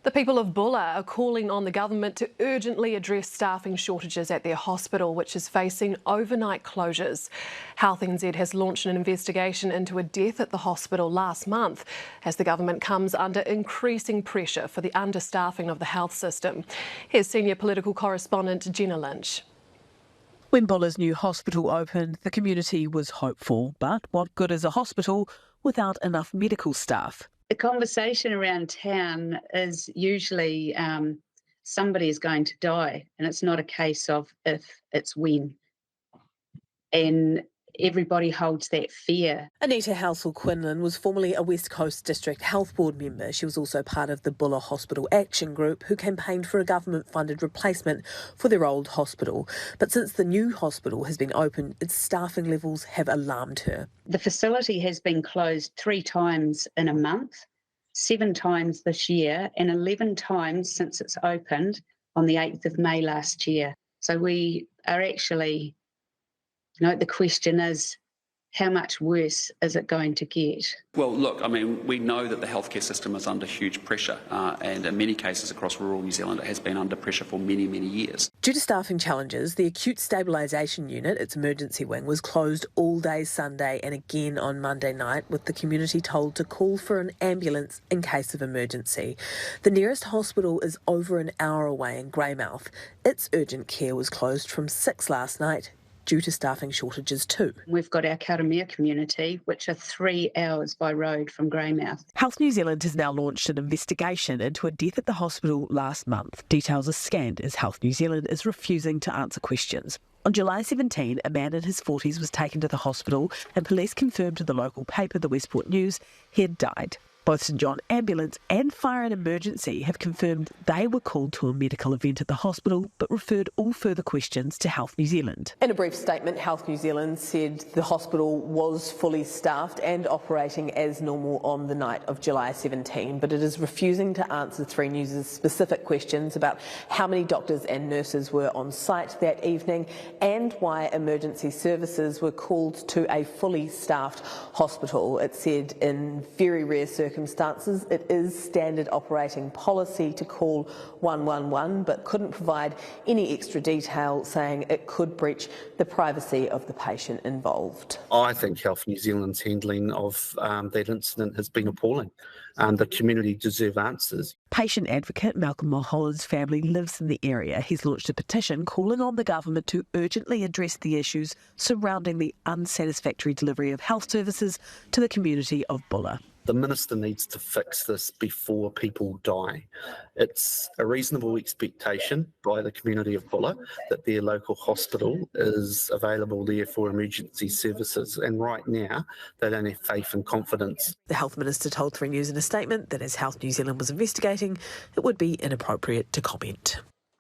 The people of Bulla are calling on the government to urgently address staffing shortages at their hospital, which is facing overnight closures. Health NZ has launched an investigation into a death at the hospital last month as the government comes under increasing pressure for the understaffing of the health system. Here's senior political correspondent Jenna Lynch. When Bulla's new hospital opened, the community was hopeful, but what good is a hospital without enough medical staff? The conversation around town is usually somebody is going to die, and it's not a case of if, it's when. And everybody holds that fear. Anita Housel-Quinlan was formerly a West Coast District Health Board member. She was also part of the Bulla Hospital Action Group, who campaigned for a government-funded replacement for their old hospital. But since the new hospital has been opened, its staffing levels have alarmed her. The facility has been closed 3 times in a month, 7 times this year, and 11 times since it's opened on the 8th of May last year. So we are actually, the question is, how much worse is it going to get? Well, look, I mean, we know that the healthcare system is under huge pressure, and in many cases across rural New Zealand it has been under pressure for many, many years. Due to staffing challenges, the Acute Stabilisation Unit, its emergency wing, was closed all day Sunday and again on Monday night, with the community told to call for an ambulance in case of emergency. The nearest hospital is over an hour away in Greymouth. Its urgent care was closed from 6 last night, due to staffing shortages too. We've got our Karamea community, which are 3 hours by road from Greymouth. Health New Zealand has now launched an investigation into a death at the hospital last month. Details are scanned as Health New Zealand is refusing to answer questions. On July 17, a man in his 40s was taken to the hospital and police confirmed to the local paper, the Westport News, he had died. Both St John Ambulance and Fire and Emergency have confirmed they were called to a medical event at the hospital but referred all further questions to Health New Zealand. In a brief statement, Health New Zealand said the hospital was fully staffed and operating as normal on the night of July 17, but it is refusing to answer 3 News' specific questions about how many doctors and nurses were on site that evening and why emergency services were called to a fully staffed hospital. It said in very rare circumstances it is standard operating policy to call 111, but couldn't provide any extra detail, saying it could breach the privacy of the patient involved. I think Health New Zealand's handling of that incident has been appalling, and the community deserve answers. Patient advocate Malcolm Mulholland's family lives in the area. He's launched a petition calling on the government to urgently address the issues surrounding the unsatisfactory delivery of health services to the community of Bulla. The minister needs to fix this before people die. It's a reasonable expectation by the community of Bulla that their local hospital is available there for emergency services, and right now they don't have faith and confidence. The Health Minister told 3 News in a statement that as Health New Zealand was investigating, it would be inappropriate to comment.